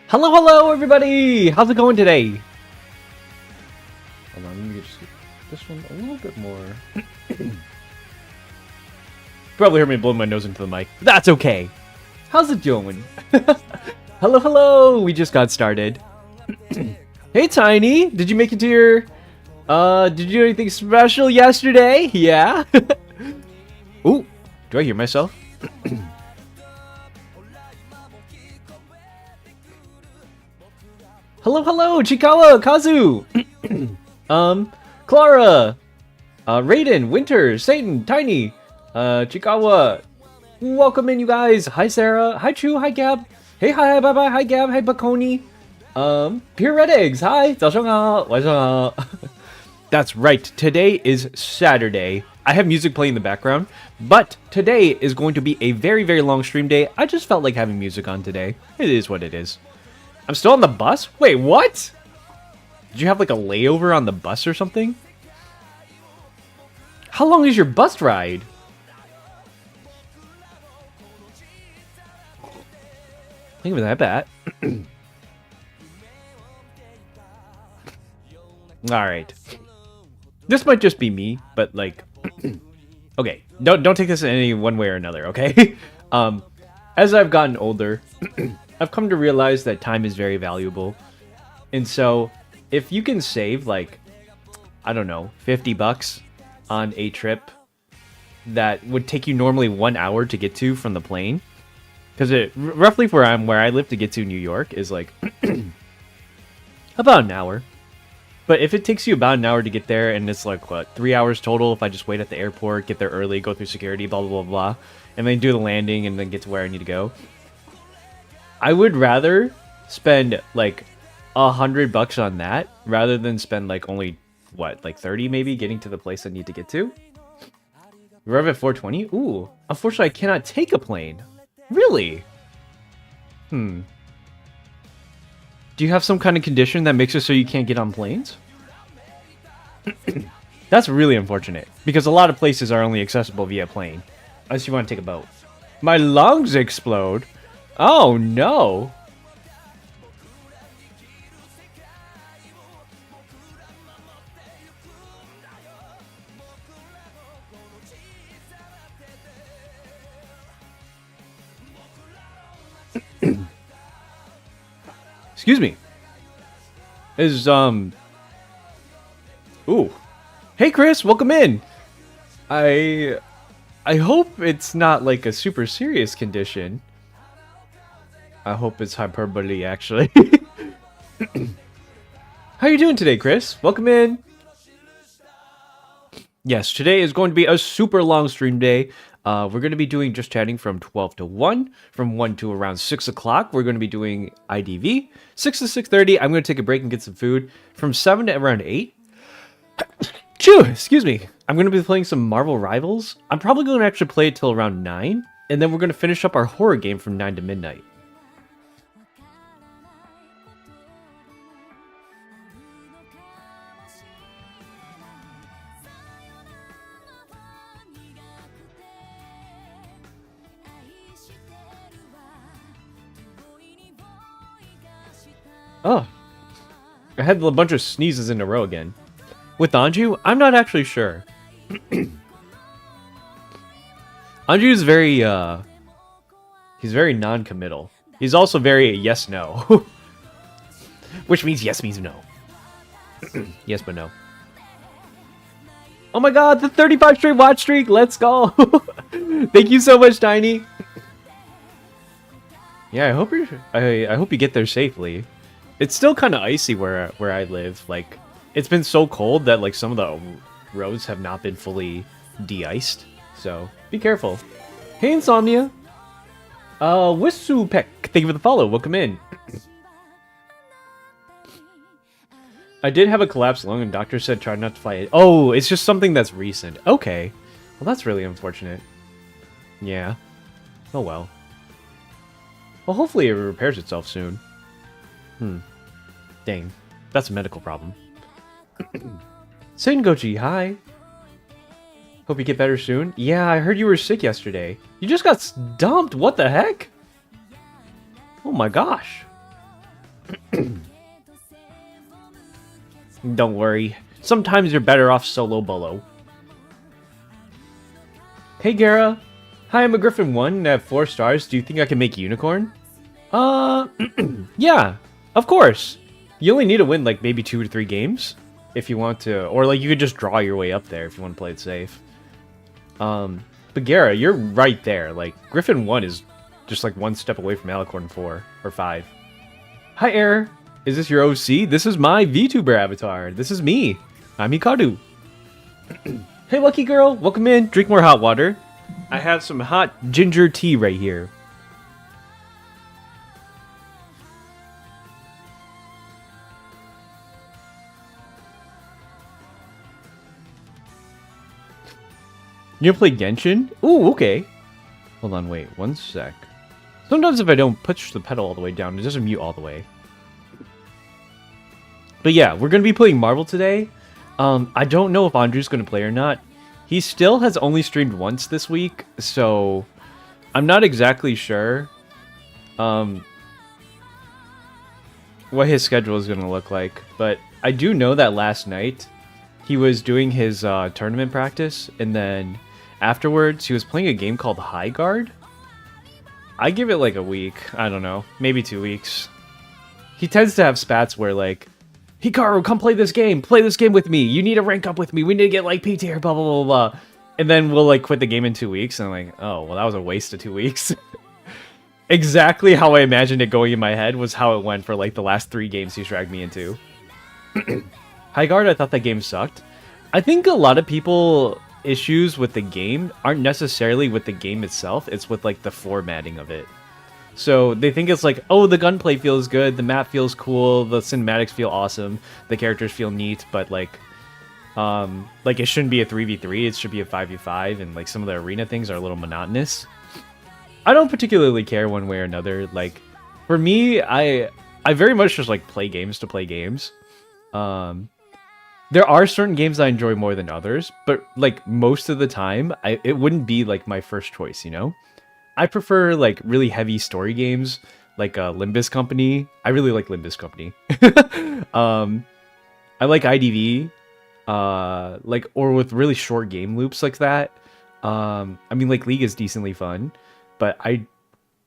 Hello, everybody! How's it going today? Hold on, let me just get this one a little bit more. Probably heard me blow my nose into the mic. That's okay. How's it going? Hello! We just got started. Hey, Tiny! Did you make it to your... did you do anything special yesterday? Yeah? Ooh, do I hear myself? Hello, Chikawa, Kazu, Clara, Raiden, Winter, Satan, Tiny, Chikawa, welcome in, you guys. Hi, Sarah. Hi, Chu. Hi, Gab. Hey, hi, bye-bye. Hi, Gab. Hi, Bakoni. Pure Red Eggs. Hi. 早上好. 晚上好. That's right. Today is Saturday. I have music playing in the background, but today is going to be a very, very long stream day. I just felt like having music on today. It is what it is. I'm still on the bus? Wait, what? Did you have like a layover on the bus or something? How long is your bus ride? Think of that bad. Alright. This might just be me, but like... okay, don't take this in any one way or another, okay? As I've gotten older... I've come to realize that time is very valuable. And so, if you can save, like, I don't know, 50 bucks on a trip that would take you normally 1 hour to get to from the plane, because it roughly where I live to get to New York is like about an hour. But if it takes you about an hour to get there, and it's like, what, 3 hours total if I just wait at the airport, get there early, go through security, blah, blah, blah, blah, and then do the landing and then get to where I need to go. I would rather spend like $100 on that rather than spend like only what, like 30 maybe getting to the place I need to get to. Arrive at 4:20. Ooh, unfortunately I cannot take a plane. Really? Do you have some kind of condition that makes it so you can't get on planes? That's really unfortunate because a lot of places are only accessible via plane unless you want to take a boat. My lungs explode. Oh, no. Excuse me. Is, Ooh. Hey, Chris, welcome in. I hope it's not like a super serious condition. I hope it's hyperbole, actually. How you doing today, Chris? Welcome in. Yes, today is going to be a super long stream day. We're going to be doing just chatting from 12 to 1. From 1 to around 6 o'clock, we're going to be doing IDV. 6 to 6:30, I'm going to take a break and get some food. From 7 to around 8. Chew! Excuse me. I'm going to be playing some Marvel Rivals. I'm probably going to actually play it till around 9. And then we're going to finish up our horror game from 9 to midnight. Oh, I had a bunch of sneezes in a row again. With Anju, I'm not actually sure. Anju's very, he's very non-committal. He's also very yes-no. Which means yes means no. Yes, but no. Oh my god, the 35 straight watch streak! Let's go! Thank you so much, Tiny! Yeah, I hope you get there safely. It's still kind of icy where I live. Like, it's been so cold that like some of the roads have not been fully de-iced. So, be careful. Hey, Insomnia! Wisupek, thank you for the follow. Welcome in. I did have a collapsed lung and doctor said try not to fly it. Oh, it's just something that's recent. Okay. Well, that's really unfortunate. Yeah. Oh well. Well, hopefully it repairs itself soon. Dang. That's a medical problem. Sengochi, hi. Hope you get better soon. Yeah, I heard you were sick yesterday. You just got dumped. What the heck? Oh my gosh. Don't worry. Sometimes you're better off solo bolo. Hey, Gara. Hi, I'm a Griffin 1 and I have 4 stars. Do you think I can make Unicorn? Yeah, of course. You only need to win like maybe 2 or 3 games if you want to. Or like you could just draw your way up there if you want to play it safe. But Gara, you're right there. Like, Griffin 1 is just like 1 step away from Alicorn 4 or 5. Hi, Air. Is this your OC? This is my VTuber avatar. This is me. I'm Hikaru. Hey, lucky girl. Welcome in. Drink more hot water. I have some hot ginger tea right here. You play Genshin? Ooh, okay. Hold on, wait. 1 sec. Sometimes if I don't push the pedal all the way down, it doesn't mute all the way. But yeah, we're going to be playing Marvel today. I don't know if Andrew's going to play or not. He still has only streamed once this week, so I'm not exactly sure what his schedule is going to look like. But I do know that last night he was doing his tournament practice, and then afterwards he was playing a game called High Guard. I give it like a week. I don't know. Maybe 2 weeks. He tends to have spats where like, Hikaru, come play this game. Play this game with me. You need to rank up with me. We need to get like P tier, blah, blah, blah, blah. And then we'll like quit the game in 2 weeks. And I'm like, oh, well, that was a waste of 2 weeks. Exactly how I imagined it going in my head was how it went for like the last 3 games he's dragged me into. High Guard, I thought that game sucked. I think a lot of people issues with the game aren't necessarily with the game itself. It's with like the formatting of it. So they think it's like, oh, the gunplay feels good, the map feels cool, the cinematics feel awesome, the characters feel neat, but like it shouldn't be a 3v3, it should be a 5v5, and like some of the arena things are a little monotonous. I don't particularly care one way or another. Like, for me, I very much just like play games to play games. There are certain games I enjoy more than others, but like most of the time, it wouldn't be like my first choice, you know? I prefer like really heavy story games, like Limbus Company. I really like Limbus Company. I like IDV, like, or with really short game loops like that. I mean, like League is decently fun, but I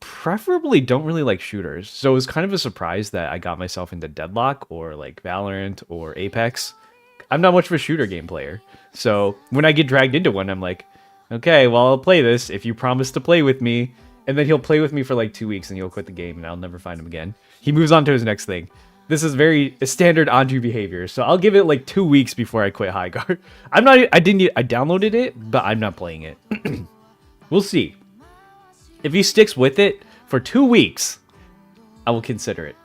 preferably don't really like shooters. So it was kind of a surprise that I got myself into Deadlock or like Valorant or Apex. I'm not much of a shooter game player. So when I get dragged into one, I'm like, okay, well, I'll play this if you promise to play with me. And then he'll play with me for like 2 weeks and he'll quit the game and I'll never find him again. He moves on to his next thing. This is very standard Andrew behavior. So I'll give it like 2 weeks before I quit High Guard. I downloaded it, but I'm not playing it. We'll see. If he sticks with it for 2 weeks, I will consider it.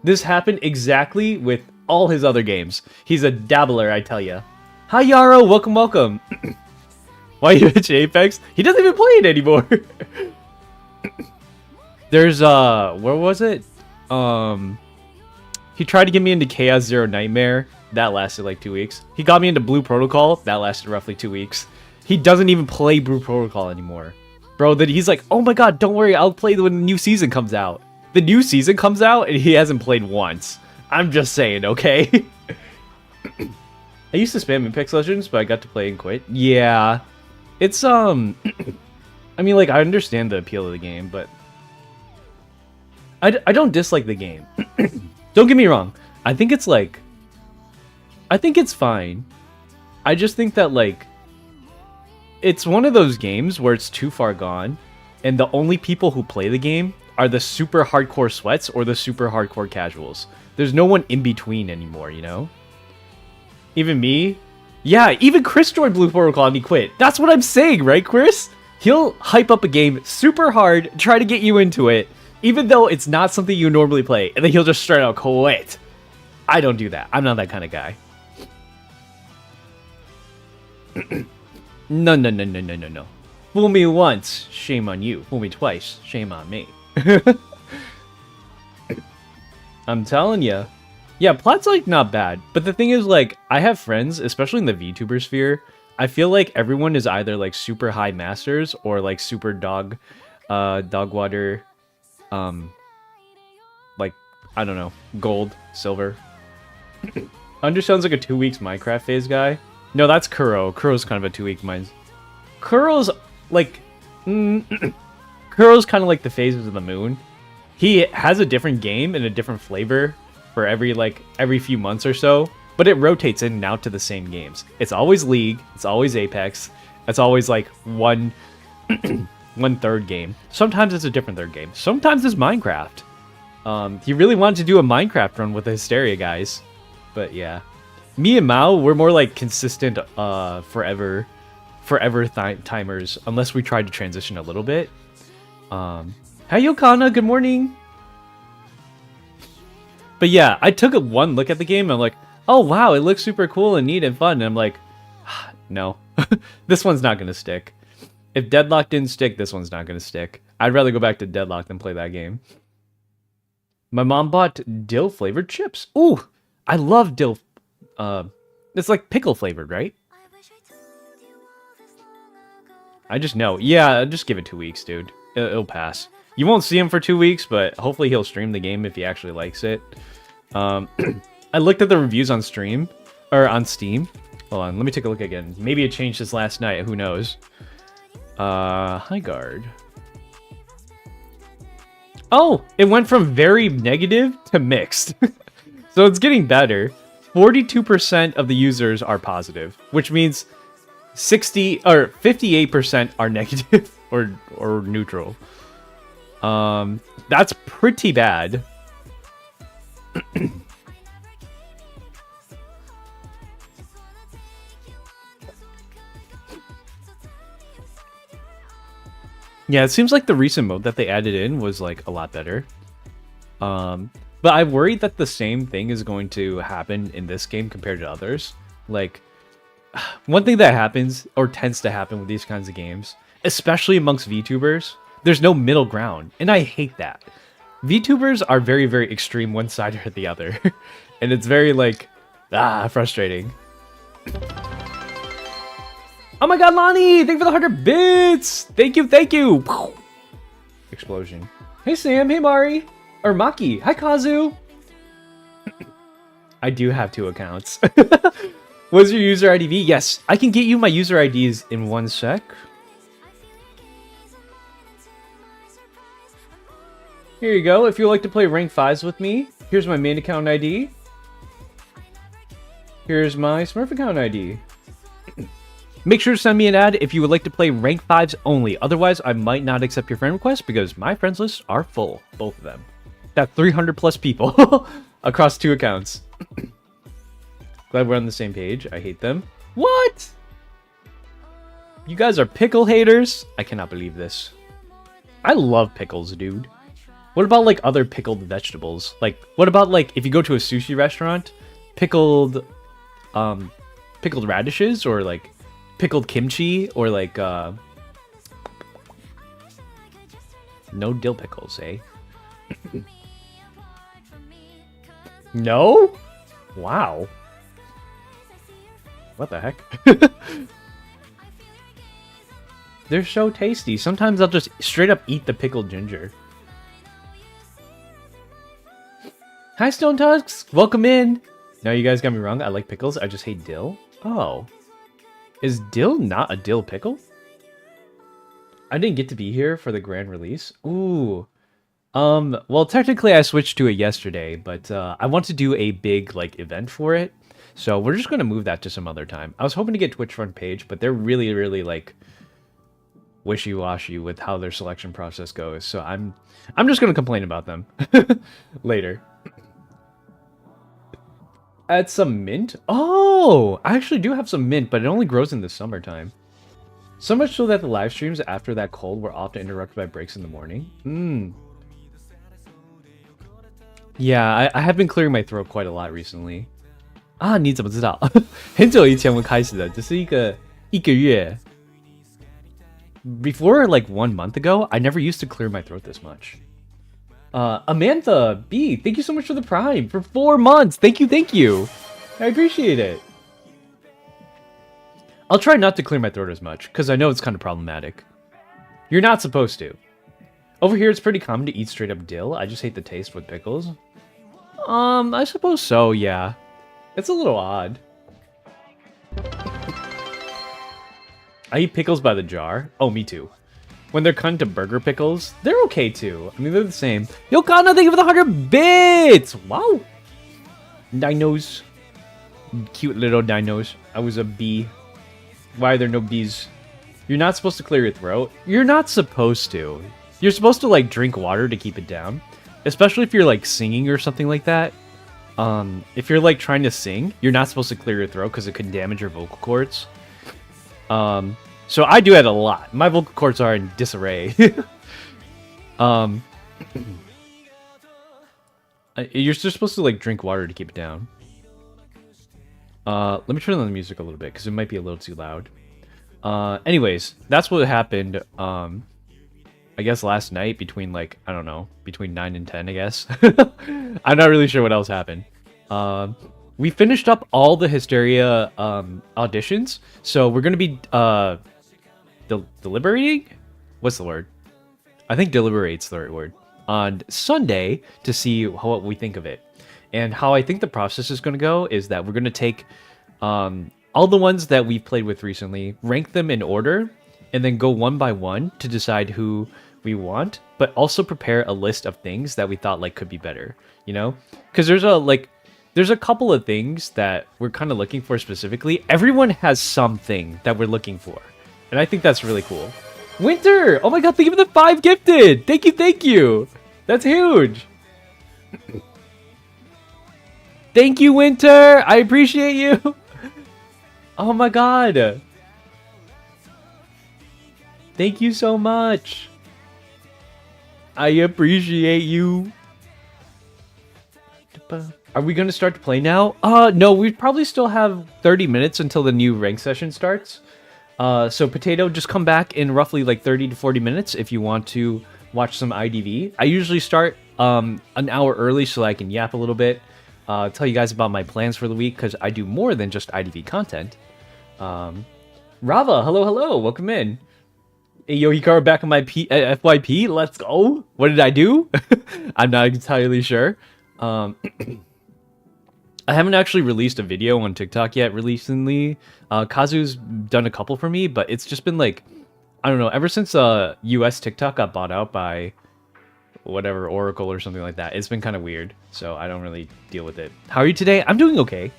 This happened exactly with all his other games. He's a dabbler, I tell ya. Hi, Yarrow. Welcome, welcome. Why you bitch Apex? He doesn't even play it anymore. There's where was it? He tried to get me into Chaos Zero Nightmare. That lasted like 2 weeks. He got me into Blue Protocol. That lasted roughly 2 weeks. He doesn't even play Blue Protocol anymore. Bro, that he's like, oh my god, don't worry, I'll play when the new season comes out. The new season comes out and he hasn't played once. I'm just saying, okay? I used to spam Apex Legends, but I got to play and quit. Yeah. It's I mean, like, I understand the appeal of the game, but I don't dislike the game. Don't get me wrong. I think it's fine. I just think that, like, it's one of those games where it's too far gone, and the only people who play the game are the super hardcore sweats or the super hardcore casuals. There's no one in between anymore, you know? Even me? Yeah, even Chris joined Blue Protocol and he quit. That's what I'm saying, right, Chris? He'll hype up a game super hard, try to get you into it, even though it's not something you normally play, and then he'll just straight out quit. I don't do that. I'm not that kind of guy. No. Fool me once, shame on you. Fool me twice, shame on me. I'm telling ya. Yeah, Plat's, like, not bad. But the thing is, like, I have friends, especially in the VTuber sphere, I feel like everyone is either, like, super high masters or, like, super dog water, like, I don't know, gold, silver. Under sounds like a 2 weeks Minecraft phase guy. No, that's Kuro. Kuro's kind of a 2 week mind. Kuro's, like, Kuro's kind of like the phases of the moon. He has a different game and a different flavor for every few months or so, but it rotates in and out to the same games. It's always League, it's always Apex, it's always like one third game. Sometimes it's a different third game. Sometimes it's Minecraft. He really wanted to do a Minecraft run with the Hysteria guys, but yeah. Me and Mao, we're more like consistent forever timers, unless we try to transition a little bit. Hi Yokana, good morning. But yeah, I took one look at the game and I'm like, oh wow, it looks super cool and neat and fun. And I'm like, no, this one's not going to stick. If Deadlock didn't stick, this one's not going to stick. I'd rather go back to Deadlock than play that game. My mom bought dill flavored chips. Ooh, I love dill. It's like pickle flavored, right? I just know. Yeah, just give it 2 weeks, dude. It'll pass. You won't see him for 2 weeks, but hopefully he'll stream the game if he actually likes it. I looked at the reviews on stream, or on Steam. Hold on, let me take a look again. Maybe it changed this last night, who knows. High guard. Oh, it went from very negative to mixed. So it's getting better. 42% of the users are positive, which means 58% are negative or neutral. That's pretty bad. Yeah, it seems like the recent mode that they added in was like a lot better. But I worried that the same thing is going to happen in this game compared to others. Like, one thing that happens or tends to happen with these kinds of games, especially amongst VTubers, there's no middle ground, and I hate that. VTubers are very, very extreme one side or the other, and it's very, like, frustrating. Oh my god, Lonnie! Thank you for the 100 bits! Thank you! Explosion. Hey Sam, hey Mari! Or Maki, hi Kazu! I do have 2 accounts. What's your user ID? Yes, I can get you my user IDs in 1 sec. Here you go. If you'd like to play rank 5s with me, here's my main account ID. Here's my Smurf account ID. Make sure to send me an ad if you would like to play rank 5s only. Otherwise, I might not accept your friend request because my friends lists are full. Both of them. That's 300 plus people across 2 accounts. Glad we're on the same page. I hate them. What? You guys are pickle haters? I cannot believe this. I love pickles, dude. What about, like, other pickled vegetables? Like, what about, like, if you go to a sushi restaurant, pickled radishes, or, like, pickled kimchi, or, like, no dill pickles, eh? No? Wow. What the heck? They're so tasty. Sometimes I'll just straight up eat the pickled ginger. Hi, Stone Tusks! Welcome in! No, you guys got me wrong. I like pickles. I just hate dill. Oh. Is dill not a dill pickle? I didn't get to be here for the grand release. Ooh. Well, technically I switched to it yesterday, but I want to do a big like event for it. So we're just gonna move that to some other time. I was hoping to get Twitch front page, but they're really, really like wishy-washy with how their selection process goes. So I'm just gonna complain about them later. Add some mint? Oh, I actually do have some mint, but it only grows in the summertime. So much so that the live streams after that cold were often interrupted by breaks in the morning. Yeah, I have been clearing my throat quite a lot recently. 啊，你怎么知道？很久以前我开始的，只是一个月。Before like 1 month ago, I never used to clear my throat this much. Amantha B, thank you so much for the Prime for 4 months. Thank you. I appreciate it. I'll try not to clear my throat as much, because I know it's kind of problematic. You're not supposed to. Over here, it's pretty common to eat straight up dill. I just hate the taste with pickles. I suppose so, yeah. It's a little odd. I eat pickles by the jar. Oh, me too. When they're cut into burger pickles, they're okay too. I mean, they're the same. Yo, Kana, thank you for the 100 bits! Wow! Dinos. Cute little dinos. I was a bee. Why are there no bees? You're not supposed to clear your throat. You're not supposed to. You're supposed to, like, drink water to keep it down. Especially if you're, like, singing or something like that. If you're, like, trying to sing, you're not supposed to clear your throat because it can damage your vocal cords. So I do that a lot. My vocal cords are in disarray. You're just supposed to, like, drink water to keep it down. Let me turn on the music a little bit because it might be a little too loud. Anyways, that's what happened. I guess last night between like, I don't know, between 9 and 10, I guess. I'm not really sure what else happened. We finished up all the Hysteria auditions, so we're gonna be deliberating? What's the word? I think deliberate's the right word. On Sunday to see what we think of it. And how I think the process is gonna go is that we're gonna take all the ones that we've played with recently, rank them in order, and then go one by one to decide who we want, but also prepare a list of things that we thought like could be better, you know? Because there's a couple of things that we're kind of looking for specifically. Everyone has something that we're looking for, and I think that's really cool. Winter! Oh my god, thank you for the 5 gifted! Thank you! That's huge! Thank you, Winter! I appreciate you! Oh my god! Thank you so much! I appreciate you! Are we gonna start to play now? No, we probably still have 30 minutes until the new rank session starts. So Potato, just come back in roughly like 30 to 40 minutes if you want to watch some IDV. I usually start an hour early so I can yap a little bit, tell you guys about my plans for the week, because I do more than just IDV content. Rava, hello, welcome in. Hey, yo, Hikaru back on my FYP, let's go. What did I do? I'm not entirely sure. I haven't actually released a video on TikTok yet recently. Kazu's done a couple for me, but it's just been like, I don't know, ever since US TikTok got bought out by whatever, Oracle or something like that, it's been kind of weird, so I don't really deal with it. How are you today? I'm doing okay.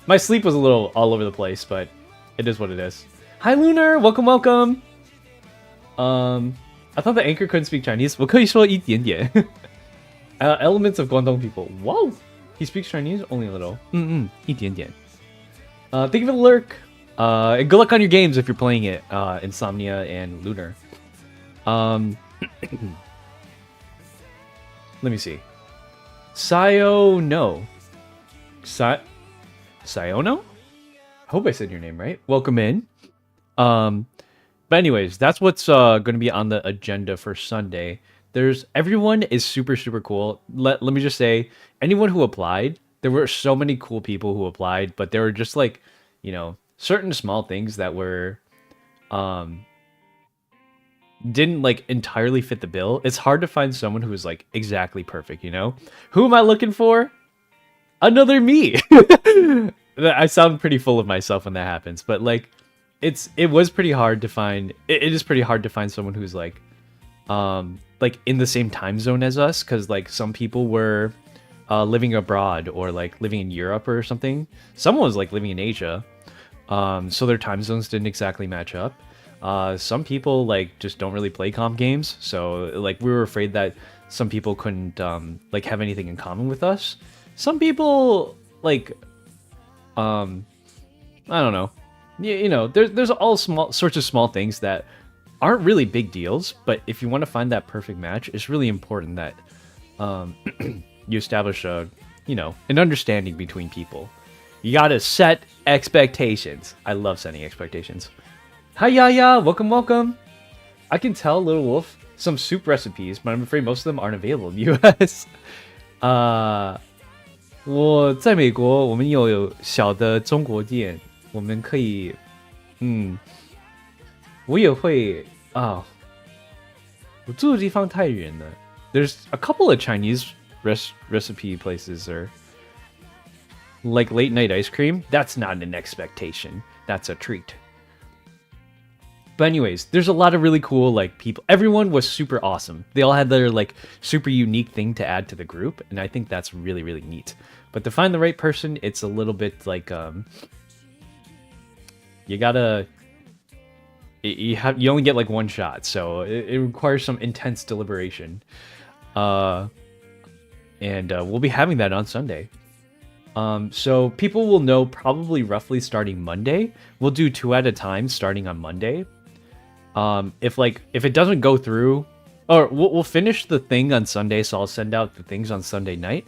My sleep was a little all over the place, but it is what it is. Hi, Lunar! Welcome! I thought the anchor couldn't speak Chinese. 我可以说一点点. Elements of Guangdong people. Whoa! He speaks Chinese? Only a little. 一点点. Thank you for the lurk. And good luck on your games if you're playing it. Insomnia and Lunar. Let me see. Sayono. Sayono? I hope I said your name right. Welcome in. But anyways, that's what's going to be on the agenda for Sunday. Everyone is super cool. Let me just say, anyone who applied, there were so many cool people who applied, but there were just like, you know, certain small things that were didn't like entirely fit the bill. It's hard to find someone who is like exactly perfect, you know? Who am I looking for? Another me. I sound pretty full of myself when that happens, but like it was pretty hard to find. It is pretty hard to find someone who's like in the same time zone as us, because like some people were living abroad or like living in Europe or something. Someone was like living in Asia, so their time zones didn't exactly match up. Some people like just don't really play comp games, so like we were afraid that some people couldn't like have anything in common with us. Some people like I don't know. You know, there's all sorts of small things that aren't really big deals, but if you want to find that perfect match, it's really important that you establish an understanding between people. You gotta set expectations. I love setting expectations. Hi, yeah, welcome, welcome. I can tell Little Wolf some soup recipes, but I'm afraid most of them aren't available in the US. 我在美国，我们有小的中国店，我们可以，我也会啊，我住的地方太远了。There's a couple of Chinese recipe places or like late night ice cream. That's not an expectation. That's a treat. But anyways, there's a lot of really cool like people. Everyone was super awesome. They all had their like super unique thing to add to the group, and I think that's really, really neat. But to find the right person, it's a little bit like you gotta you only get like one shot, so it requires some intense deliberation. And we'll be having that on Sunday. So people will know probably roughly starting Monday. We'll do 2 at a time starting on Monday. If it doesn't go through, or we'll finish the thing on Sunday, so I'll send out the things on Sunday night.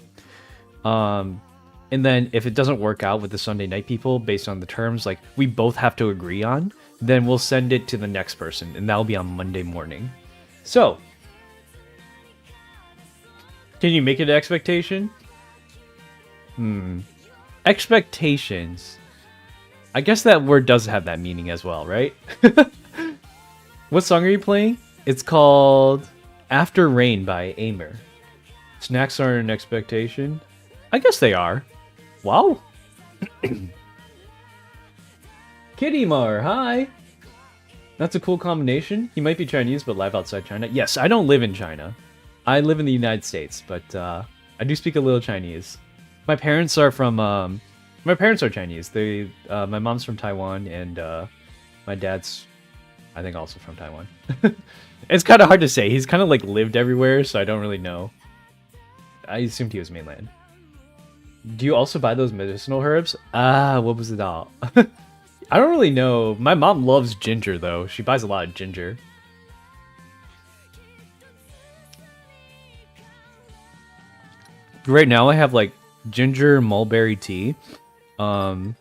And then if it doesn't work out with the Sunday night people based on the terms like we both have to agree on, then we'll send it to the next person, and that'll be on Monday morning. So, can you make it an expectation? Expectations. I guess that word does have that meaning as well, right? What song are you playing? It's called After Rain by Aimer. Snacks aren't an expectation? I guess they are. Wow. Kitty Mar, hi. That's a cool combination. He might be Chinese, but live outside China. Yes, I don't live in China. I live in the United States, but I do speak a little Chinese. My parents are Chinese. My mom's from Taiwan, and my dad's, I think, also from Taiwan. It's kind of hard to say. He's kind of like lived everywhere, so I don't really know. I assumed he was mainland. Do you also buy those medicinal herbs? What was it all? I don't really know. My mom loves ginger, though. She buys a lot of ginger. Right now, I have like ginger mulberry tea, some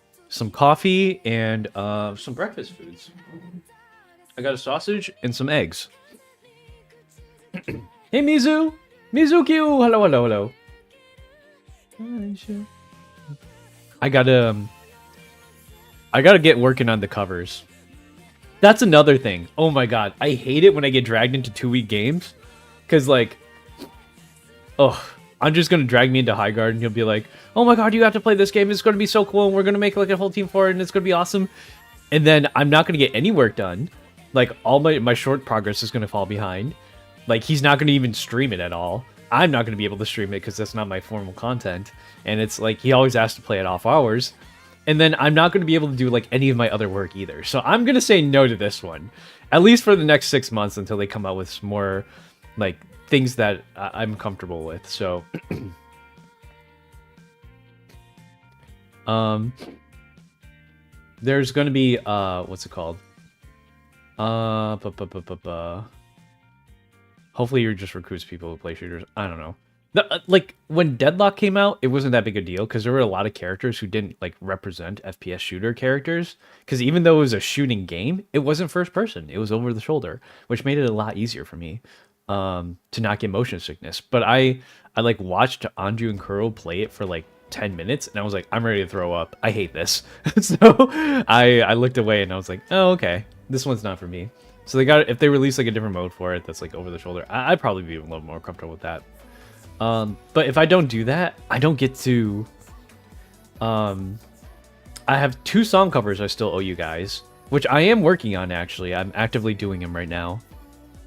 coffee, and some breakfast foods. I got a sausage and some eggs. Hey, Mizu! Mizuki! Hello, hello, hello. I gotta get working on the covers. That's another thing. Oh my god, I hate it when I get dragged into 2-week games. Cause like, I'm just gonna drag me into High Guard and he'll be like, oh my god, you have to play this game, it's gonna be so cool, and we're gonna make like a whole team for it, and it's gonna be awesome. And then I'm not gonna get any work done. Like, all my short progress is gonna fall behind. Like, he's not gonna even stream it at all. I'm not gonna be able to stream it because that's not my formal content. And it's like, he always asks to play at off hours. And then I'm not gonna be able to do like any of my other work either. So I'm gonna say no to this one. At least for the next 6 months until they come out with some more, like, things that I'm comfortable with. So, there's gonna be, what's it called? Hopefully you're just recruits people who play shooters. I don't know. Like, when Deadlock came out, it wasn't that big a deal because there were a lot of characters who didn't like represent FPS shooter characters. Because even though it was a shooting game, it wasn't first person. It was over the shoulder, which made it a lot easier for me to not get motion sickness. But I like watched Anju and Kuro play it for like 10 minutes, and I was like, I'm ready to throw up. I hate this. So I looked away and I was like, oh, okay, this one's not for me. So if they release like a different mode for it that's like over the shoulder, I'd probably be a little more comfortable with that. But if I don't do that, I don't get to. I have 2 song covers I still owe you guys. which I am working on actually. I'm actively doing them right now.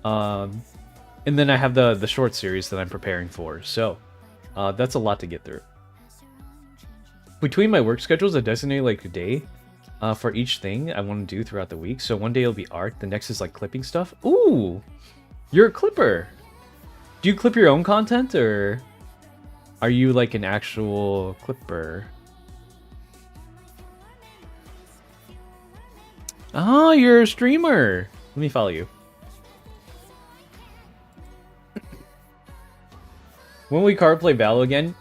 And then I have the short series that I'm preparing for. So that's a lot to get through. Between my work schedules, I designate like a day for each thing I want to do throughout the week. So one day it'll be art, the next is like clipping stuff. Ooh, you're a clipper. Do you clip your own content, or are you like an actual clipper? Oh, you're a streamer. Let me follow you. When we card play Valo again?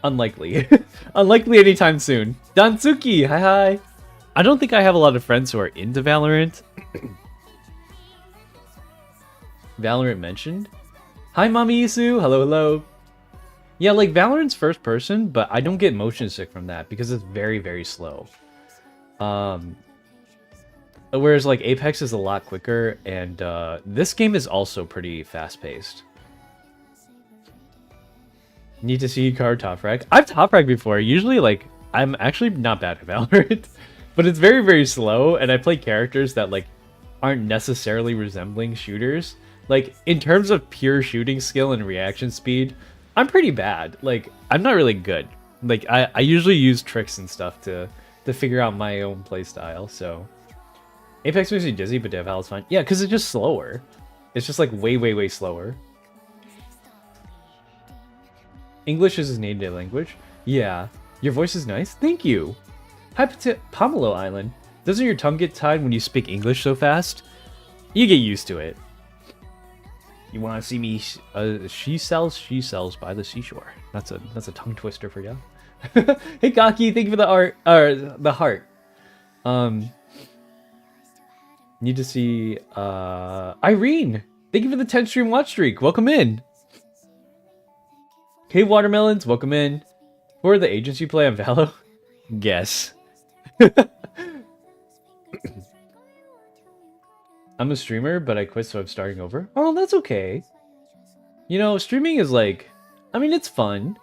Unlikely. Unlikely anytime soon. Dansuki, hi. I don't think I have a lot of friends who are into Valorant. Valorant mentioned? Hi, Mommy Isu. Hello, hello. Yeah, like Valorant's first person, but I don't get motion sick from that because it's very, very slow. Whereas like Apex is a lot quicker, and this game is also pretty fast-paced. Need to see card top frag. I've top frag before. Usually, like, I'm actually not bad at Valorant, but it's very, very slow, and I play characters that like aren't necessarily resembling shooters. Like, in terms of pure shooting skill and reaction speed, I'm pretty bad. Like, I'm not really good. Like, I usually use tricks and stuff to figure out my own playstyle, so... Apex makes me dizzy, but Dev is fine. Yeah, because it's just slower. It's just, like, way, way, way slower. English is his native language? Yeah. Your voice is nice? Thank you! Hi, Pomelo Island. Doesn't your tongue get tied when you speak English so fast? You get used to it. You want to see me? She sells by the seashore. That's a tongue twister for you. Hey Gaki, thank you for the art, the heart. Need to see Irene. Thank you for the 10 stream watch streak. Welcome in. Hey Watermelons, welcome in. Who are the agents you play on Valo? Guess. I'm a streamer, but I quit, so I'm starting over. Oh, that's okay. You know, streaming is like, I mean, it's fun.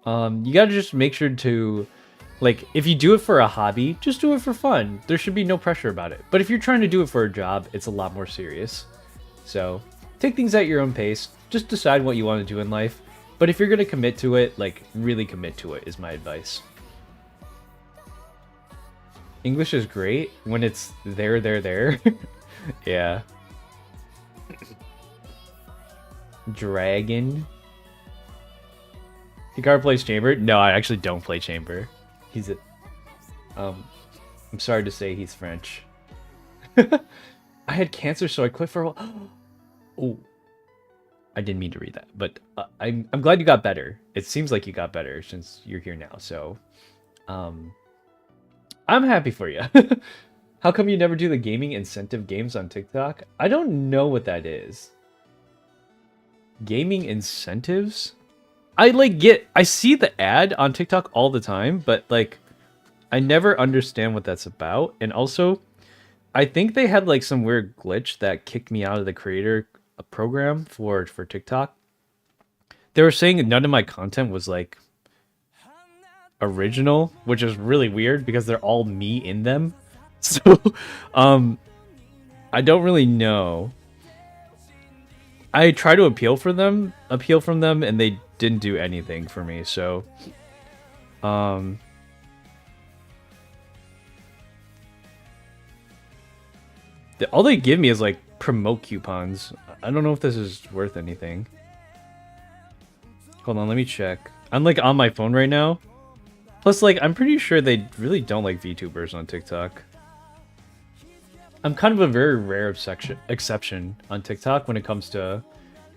You gotta just make sure to, like, if you do it for a hobby, just do it for fun. There should be no pressure about it. But if you're trying to do it for a job, it's a lot more serious. So, take things at your own pace. Just decide what you want to do in life. But if you're gonna commit to it, like, really commit to it is my advice. English is great when it's there. Yeah. Dragon. Hikaru plays Chamber? No, I actually don't play Chamber. He's a... I'm sorry to say he's French. I had cancer, so I quit for a while. Oh. I didn't mean to read that, but I'm glad you got better. It seems like you got better since you're here now, so... I'm happy for you. How come you never do the gaming incentive games on TikTok? I don't know what that is. Gaming incentives? I see the ad on TikTok all the time, but like, I never understand what that's about. And also, I think they had like some weird glitch that kicked me out of the creator program for TikTok. They were saying that none of my content was like original, which is really weird because they're all me in them. So, I don't really know. I try to appeal from them, and they didn't do anything for me. So, all they give me is like promote coupons. I don't know if this is worth anything. Hold on, let me check. I'm like on my phone right now. Plus, like, I'm pretty sure they really don't like VTubers on TikTok. I'm kind of a very rare exception on TikTok when it comes to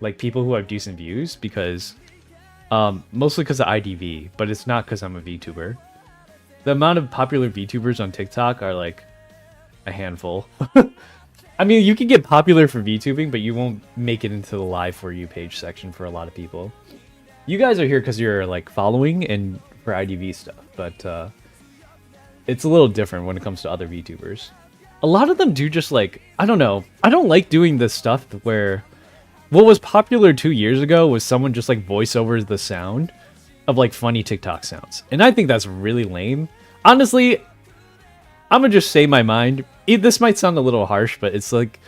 like people who have decent views, because mostly because of IDV, but it's not because I'm a VTuber. The amount of popular VTubers on TikTok are like a handful. I mean, you can get popular for VTubing, but you won't make it into the live for you page section for a lot of people. You guys are here because you're like following and for IDV stuff, but it's a little different when it comes to other VTubers. A lot of them do just like, I don't know. I don't like doing this stuff where what was popular 2 years ago was someone just like voiceovers the sound of like funny TikTok sounds. And I think that's really lame. Honestly, I'm gonna just say my mind. This might sound a little harsh, but it's like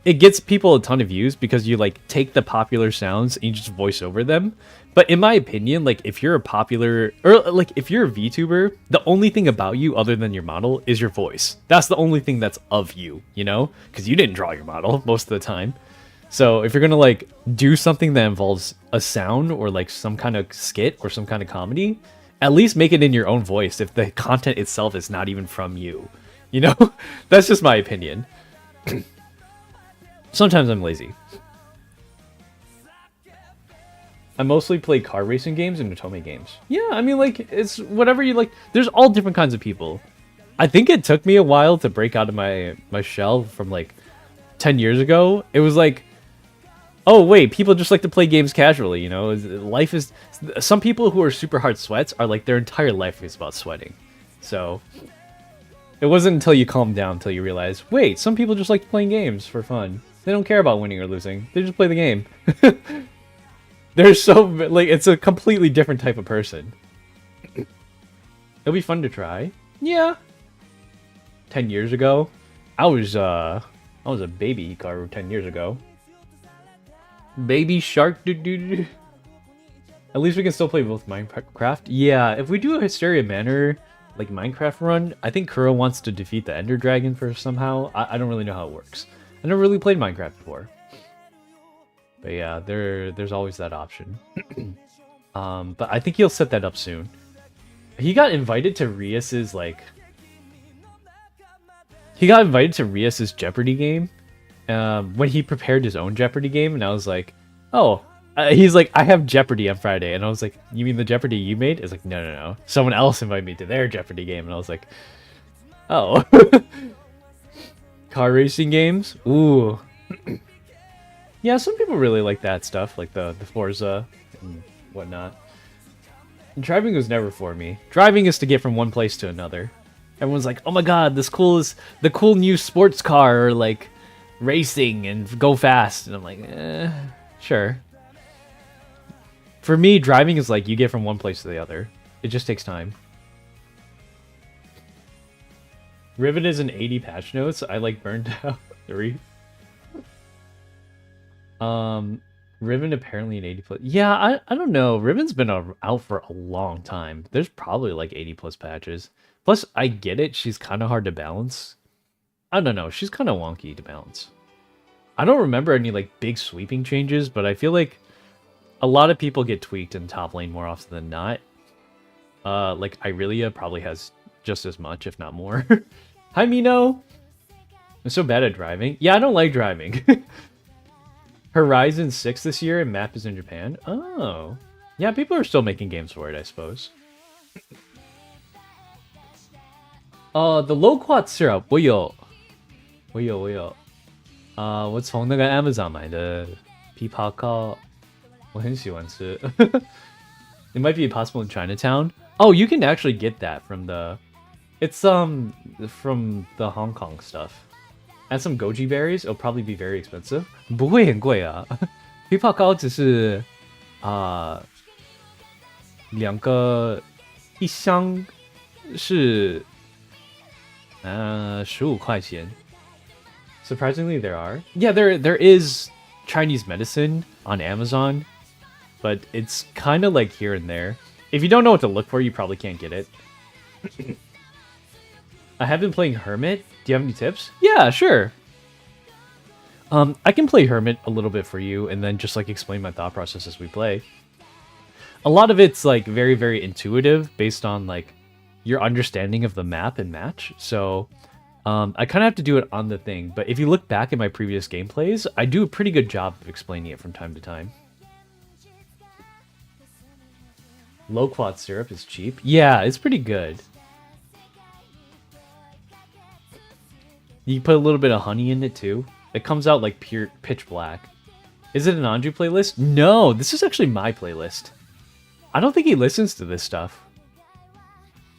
it gets people a ton of views because you like take the popular sounds and you just voice over them. But in my opinion, like if you're a popular or like if you're a VTuber, the only thing about you other than your model is your voice. That's the only thing that's of you, you know? Because you didn't draw your model most of the time. So if you're gonna like do something that involves a sound or like some kind of skit or some kind of comedy, at least make it in your own voice if the content itself is not even from you. You know? That's just my opinion. Sometimes I'm lazy. I mostly play car racing games and Otome games. Yeah, I mean, like, it's whatever you like. There's all different kinds of people. I think it took me a while to break out of my shell from, like, 10 years ago. It was like, oh, wait, people just like to play games casually, you know? Life is... Some people who are super hard sweats are like, their entire life is about sweating. So... It wasn't until you calm down until you realize, wait, some people just like playing games for fun. They don't care about winning or losing. They just play the game. They're so... Like, it's a completely different type of person. It'll be fun to try. Yeah. 10 years ago. I was a baby Hikaru 10 years ago. Baby shark doo-doo-doo. At least we can still play both Minecraft. Yeah, if we do a Hysteria Manor... like Minecraft run, I think Kuro wants to defeat the Ender Dragon for somehow. I don't really know how it works. I never really played Minecraft before. But yeah, there's always that option. But I think he'll set that up soon. He got invited to Rias's like... He got invited to Rias's Jeopardy game when he prepared his own Jeopardy game, and I was like, oh... he's like, I have Jeopardy on Friday. And I was like, you mean the Jeopardy you made? It's like, no. Someone else invited me to their Jeopardy game. And I was like, oh. Car racing games? Ooh. Yeah, some people really like that stuff. Like the Forza and whatnot. Driving was never for me. Driving is to get from one place to another. Everyone's like, oh my god, the cool new sports car. Or like racing and go fast. And I'm like, sure. For me, driving is like you get from one place to the other. It just takes time. Riven is an 80 patch notes. I like burned out 3. Riven apparently an 80 plus. Yeah, I don't know. Riven's been out for a long time. There's probably like 80 plus patches. Plus, I get it. She's kind of hard to balance. I don't know. She's kind of wonky to balance. I don't remember any like big sweeping changes, but I feel like a lot of people get tweaked in top lane more often than not. Like Irelia probably has just as much, if not more. Hi, Mino! I'm so bad at driving. Yeah, I don't like driving. Horizon 6 this year and map is in Japan. Oh. Yeah, people are still making games for it, I suppose. The loquat syrup, 我有。我从那个 Amazon 买的枇杷膏。我很喜欢吃. It might be possible in Chinatown. Oh, you can actually get that from the... It's from the Hong Kong stuff. And some goji berries. It'll probably be very expensive. 不会很贵啊。枇杷膏只是2个一箱是15块钱. Surprisingly, there are. Yeah, there is Chinese medicine on Amazon. But it's kind of like here and there. If you don't know what to look for, you probably can't get it. I have been playing Hermit. Do you have any tips? Yeah, sure. I can play Hermit a little bit for you and then just like explain my thought process as we play. A lot of it's like very, very intuitive based on like your understanding of the map and match. So I kind of have to do it on the thing. But if you look back at my previous gameplays, I do a pretty good job of explaining it from time to time. Loquat syrup is cheap. Yeah, it's pretty good. You put a little bit of honey in it too. It comes out like pure pitch black. Is it an Anju playlist? No, this is actually my playlist. I don't think he listens to this stuff.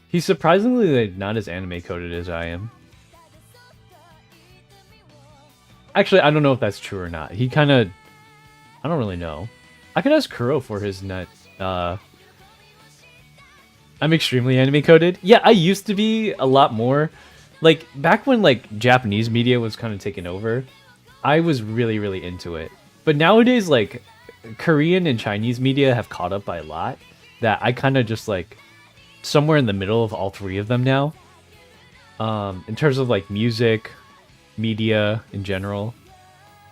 He's surprisingly not as anime coded as I am. Actually, I don't know if that's true or not. He kind of... I don't really know. I could ask Kuro for his net... I'm extremely anime coded. Yeah, I used to be a lot more. Like back when like Japanese media was kind of taking over, I was really really into it. But nowadays like Korean and Chinese media have caught up by a lot that I kind of just like somewhere in the middle of all three of them now. In terms of like music, media in general.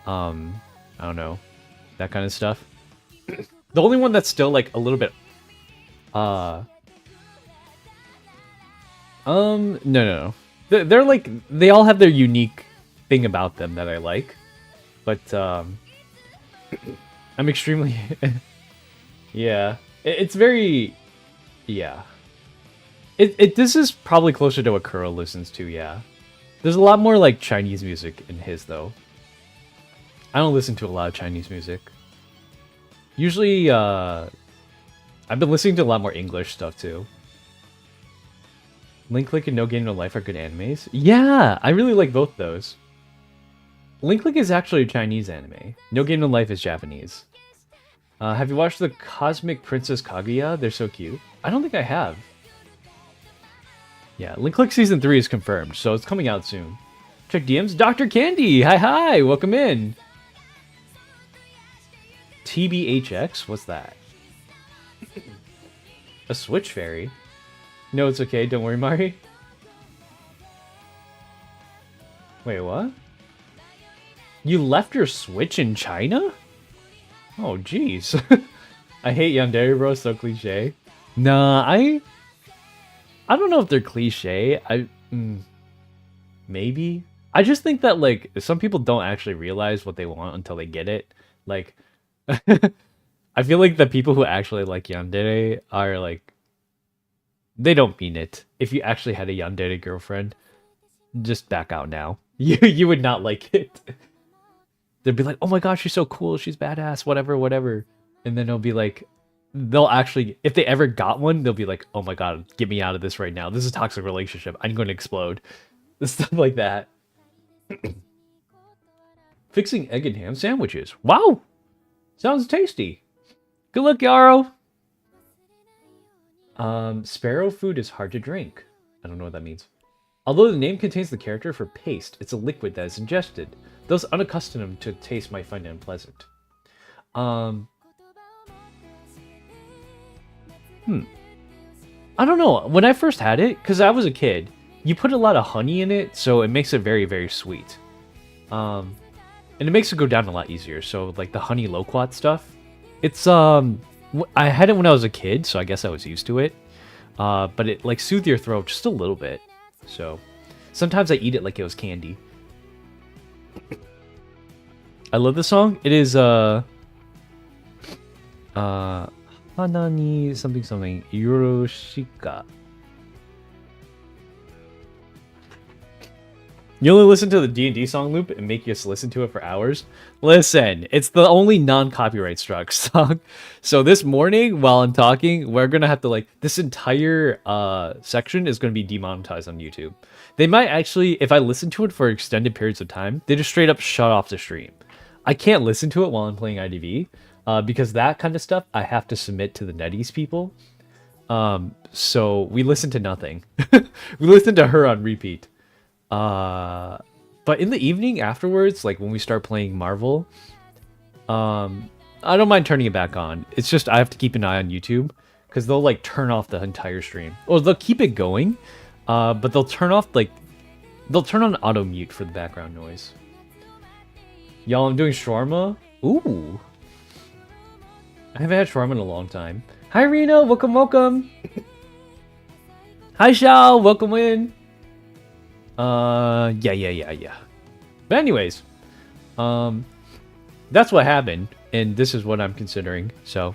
I don't know, that kind of stuff. The only one that's still like a little bit no. They're like they all have their unique thing about them that I like. But I'm extremely yeah. It's very yeah. This is probably closer to what Kuro listens to, yeah. There's a lot more like Chinese music in his though. I don't listen to a lot of Chinese music. Usually I've been listening to a lot more English stuff too. Link Click and No Game No Life are good animes. Yeah, I really like both those. Link Click is actually a Chinese anime. No Game No Life is Japanese. Have you watched the Cosmic Princess Kaguya? They're so cute. I don't think I have. Yeah, Link Click Season 3 is confirmed, so it's coming out soon. Check DMs. Dr. Candy! Hi! Welcome in! TBHX? What's that? A Switch Fairy? No, it's okay. Don't worry, Mari. Wait, what? You left your Switch in China? Oh, jeez. I hate yandere, bro. So cliche. Nah, I don't know if they're cliche. Maybe. I just think that, like, some people don't actually realize what they want until they get it. Like, I feel like the people who actually like yandere are, like, they don't mean it. If you actually had a yandere girlfriend, just back out now. You would not like it. They'd be like, oh my gosh, she's so cool, she's badass, whatever. And then it'll be like, they'll actually, if they ever got one, they'll be like, oh my god, get me out of this right now. This is a toxic relationship. I'm going to explode. Stuff like that. Fixing egg and ham sandwiches. Wow! Sounds tasty. Good luck, Yarrow. Sparrow food is hard to drink. I don't know what that means. Although the name contains the character for paste, it's a liquid that is ingested. Those unaccustomed to taste might find it unpleasant. I don't know. When I first had it, because I was a kid, you put a lot of honey in it, so it makes it very, very sweet. And it makes it go down a lot easier. So, like, the honey loquat stuff. It's, I had it when I was a kid, so I guess I was used to it. But it, like, soothed your throat just a little bit. So, sometimes I eat it like it was candy. I love the song. It is, Hanani something Yoroshika. You only listen to the D&D song loop and make us listen to it for hours? Listen, it's the only non-copyright struck song. So this morning, while I'm talking, we're going to have to, like, this entire section is going to be demonetized on YouTube. They might actually, if I listen to it for extended periods of time, they just straight up shut off the stream. I can't listen to it while I'm playing IDV, because that kind of stuff I have to submit to the NetEase people. So we listen to nothing. We listen to her on repeat. But in the evening afterwards, like when we start playing Marvel, I don't mind turning it back on. It's just I have to keep an eye on YouTube because they'll like turn off the entire stream. Or they'll keep it going, but they'll turn off they'll turn on auto mute for the background noise. Y'all, I'm doing shawarma. Ooh, I haven't had shawarma in a long time. Hi Rena, welcome. Hi Shao, welcome in. Yeah. But anyways, that's what happened, and this is what I'm considering, so.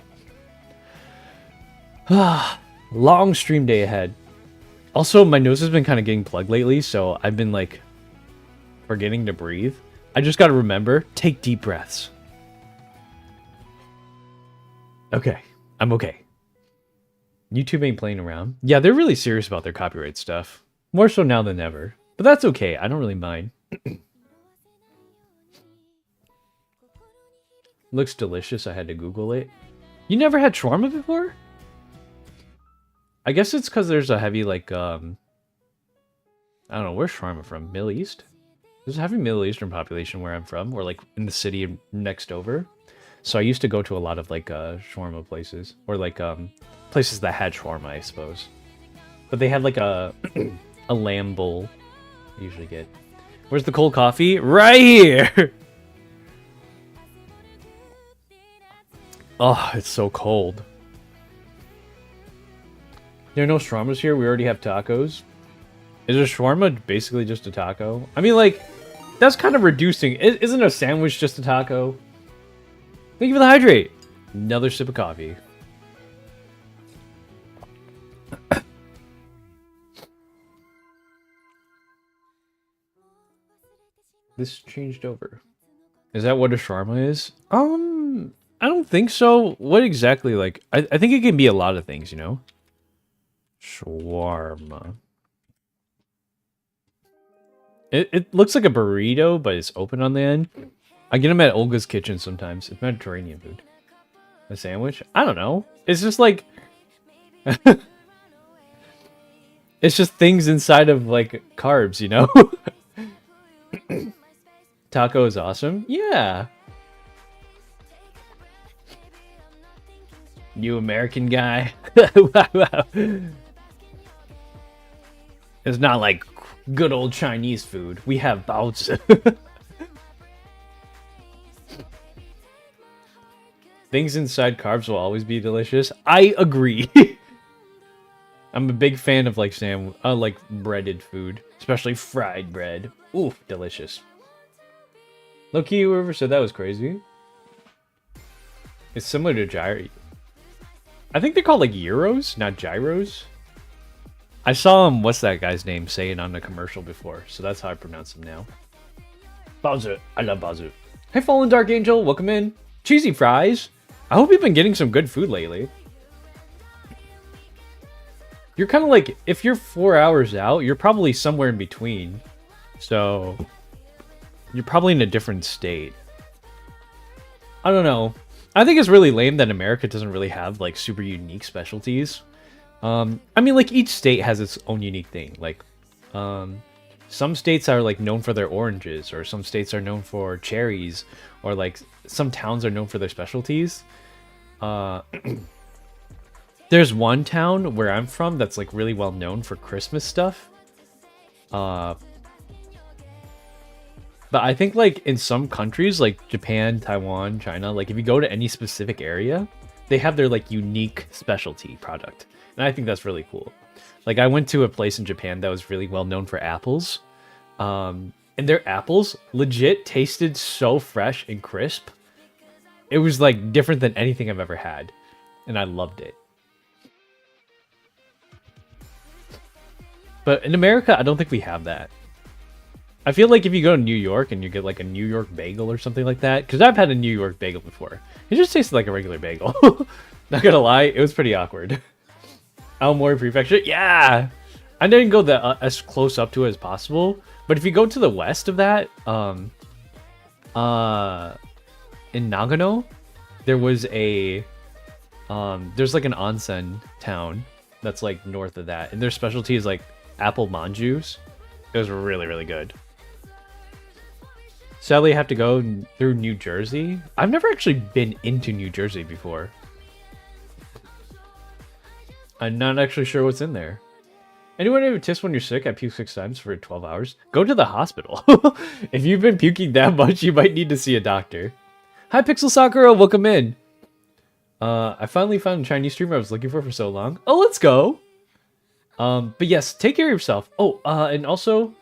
Long stream day ahead. Also, my nose has been kind of getting plugged lately, so I've been, like, forgetting to breathe. I just gotta remember, take deep breaths. Okay, I'm okay. YouTube ain't playing around. Yeah, they're really serious about their copyright stuff. More so now than ever. But that's okay, I don't really mind. Looks delicious, I had to Google it. You never had shawarma before? I guess it's because there's a heavy, like, I don't know, where's shawarma from? Middle East? There's a heavy Middle Eastern population where I'm from, or like in the city next over. So I used to go to a lot of like shawarma places, or like places that had shawarma, I suppose. But they had like a a lamb bowl. I usually get. Where's the cold coffee? Right here. Oh, it's so cold. There are no shawarmas here. We already have tacos. Is a shawarma basically just a taco? I mean, like, that's kind of reducing. Isn't a sandwich just a taco? Thank you for the hydrate. Another sip of coffee. This changed over. Is that what a shawarma is? I don't think so. What exactly, like, I think it can be a lot of things, you know? Shawarma. It looks like a burrito, but it's open on the end. I get them at Olga's Kitchen sometimes. It's Mediterranean food. A sandwich? I don't know. It's just like... it's just things inside of, like, carbs, you know? Taco is awesome? Yeah. You American guy. Wow. It's not like good old Chinese food. We have baozi. Things inside carbs will always be delicious. I agree. I'm a big fan of like like breaded food, especially fried bread. Ooh, delicious. Low-key, whoever said that was crazy. It's similar to gyro. I think they're called like gyros, not gyros. I saw what's that guy's name, say it on a commercial before, so that's how I pronounce him now. Baozi. I love baozi. Hey, Fallen Dark Angel, welcome in. Cheesy fries. I hope you've been getting some good food lately. You're kind of like, if you're 4 hours out, you're probably somewhere in between. So, you're probably in a different state. I don't know. I think it's really lame that America doesn't really have, like, super unique specialties. I mean, like, each state has its own unique thing. Like, some states are, like, known for their oranges, or some states are known for cherries, or, like, some towns are known for their specialties. There's one town where I'm from that's, like, really well known for Christmas stuff. But I think, like, in some countries, like Japan, Taiwan, China, like, if you go to any specific area, they have their, like, unique specialty product. And I think that's really cool. Like, I went to a place in Japan that was really well known for apples. And their apples legit tasted so fresh and crisp. It was, like, different than anything I've ever had. And I loved it. But in America, I don't think we have that. I feel like if you go to New York and you get like a New York bagel or something like that, because I've had a New York bagel before. It just tasted like a regular bagel. Not gonna lie, it was pretty awkward. Aomori Prefecture? Yeah! I didn't go as close up to it as possible, but if you go to the west of that, in Nagano, there was a, there's like an onsen town that's like north of that, and their specialty is like apple manjus. It was really, really good. Sadly, I have to go through New Jersey. I've never actually been into New Jersey before. I'm not actually sure what's in there. Anyone ever tips when you're sick? I puke 6 times for 12 hours. Go to the hospital. If you've been puking that much, you might need to see a doctor. Hi, Pixel Sakura. Welcome in. I finally found a Chinese streamer I was looking for so long. Oh, let's go. But yes, take care of yourself. Oh, and also,